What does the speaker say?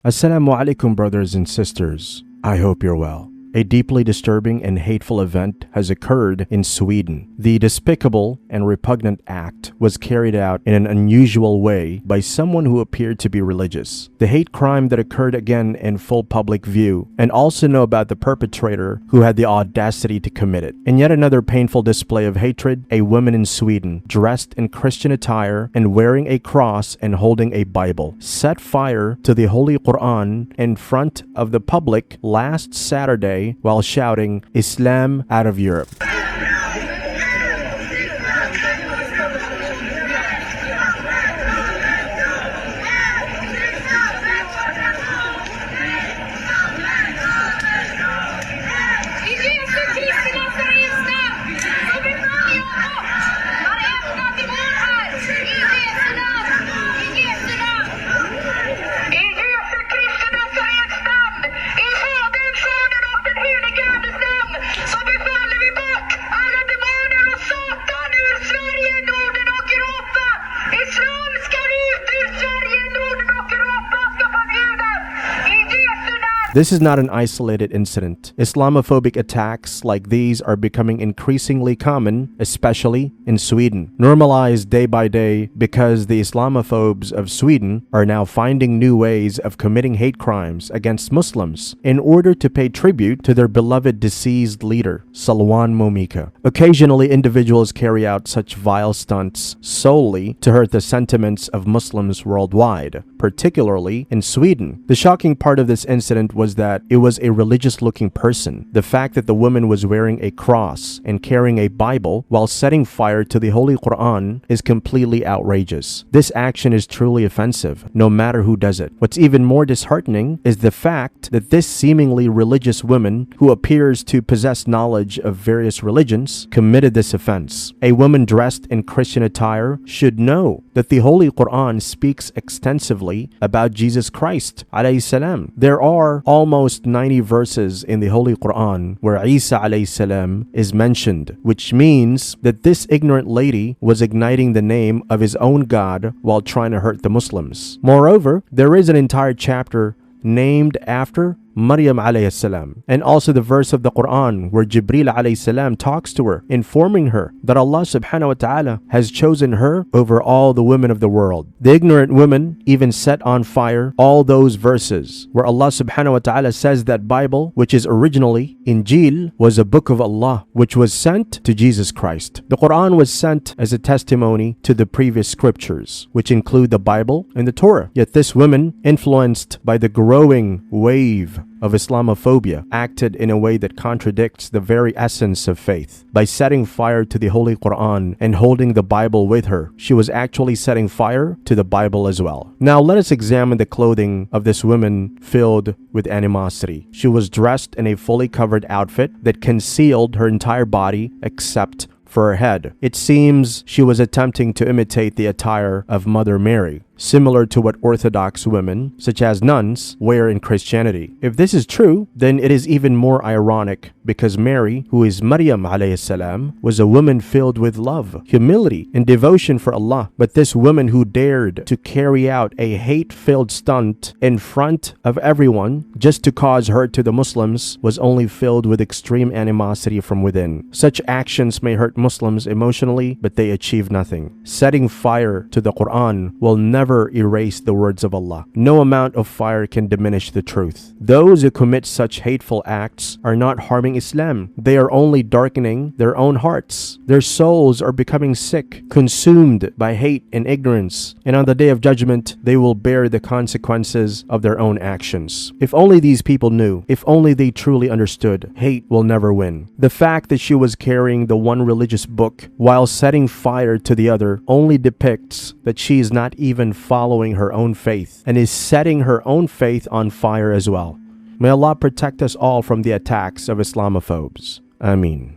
Assalamu alaikum, brothers and sisters. I hope you're well. A deeply disturbing and hateful event has occurred in Sweden. The despicable and repugnant act was carried out in an unusual way by someone who appeared to be religious. The hate crime that occurred again in full public view, and also know about the perpetrator who had the audacity to commit it. In yet another painful display of hatred, a woman in Sweden, dressed in Christian attire and wearing a cross and holding a Bible, set fire to the Holy Quran in front of the public last Saturday while shouting, "Islam out of Europe." This is not an isolated incident. Islamophobic attacks like these are becoming increasingly common, especially in Sweden. Normalized day by day because the Islamophobes of Sweden are now finding new ways of committing hate crimes against Muslims in order to pay tribute to their beloved deceased leader, Salwan Momika. Occasionally, individuals carry out such vile stunts solely to hurt the sentiments of Muslims worldwide, particularly in Sweden. The shocking part of this incident was that it was a religious-looking person. The fact that the woman was wearing a cross and carrying a Bible while setting fire to the Holy Quran is completely outrageous. This action is truly offensive, no matter who does it. What's even more disheartening is the fact that this seemingly religious woman, who appears to possess knowledge of various religions, committed this offense. A woman dressed in Christian attire should know that the Holy Quran speaks extensively about Jesus Christ alayhi salam. There are almost 90 verses in the Holy Quran where Isa alayhi salam is mentioned, which means that this ignorant lady was igniting the name of his own God while trying to hurt the Muslims. Moreover, there is an entire chapter named after Maryam alayhi salam, and also the verse of the Quran where Jibril alayhi salam talks to her, informing her that Allah subhanahu wa ta'ala has chosen her over all the women of the world. The ignorant woman even set on fire all those verses where Allah subhanahu wa ta'ala says that Bible, which is originally Injil, was a book of Allah which was sent to Jesus Christ. The Quran was sent as a testimony to the previous scriptures, which include the Bible and the Torah. Yet this woman, influenced by the growing wave of Islamophobia, acted in a way that contradicts the very essence of faith. By setting fire to the Holy Quran and holding the Bible with her, she was actually setting fire to the Bible as well. Now let us examine the clothing of this woman filled with animosity. She was dressed in a fully covered outfit that concealed her entire body except for her head. It seems she was attempting to imitate the attire of Mother Mary, similar to what Orthodox women, such as nuns, wear in Christianity. If this is true, then it is even more ironic because Mary, who is Maryam alayhi salam, was a woman filled with love, humility, and devotion for Allah. But this woman who dared to carry out a hate-filled stunt in front of everyone just to cause hurt to the Muslims was only filled with extreme animosity from within. Such actions may hurt Muslims emotionally, but they achieve nothing. Setting fire to the Quran will never erase the words of Allah. No amount of fire can diminish the truth. Those who commit such hateful acts are not harming Islam. They are only darkening their own hearts. Their souls are becoming sick, consumed by hate and ignorance, and on the day of judgment, they will bear the consequences of their own actions. If only these people knew, if only they truly understood, hate will never win. The fact that she was carrying the one religious book while setting fire to the other only depicts that she is not even following her own faith and is setting her own faith on fire as well. May Allah protect us all from the attacks of Islamophobes. Ameen.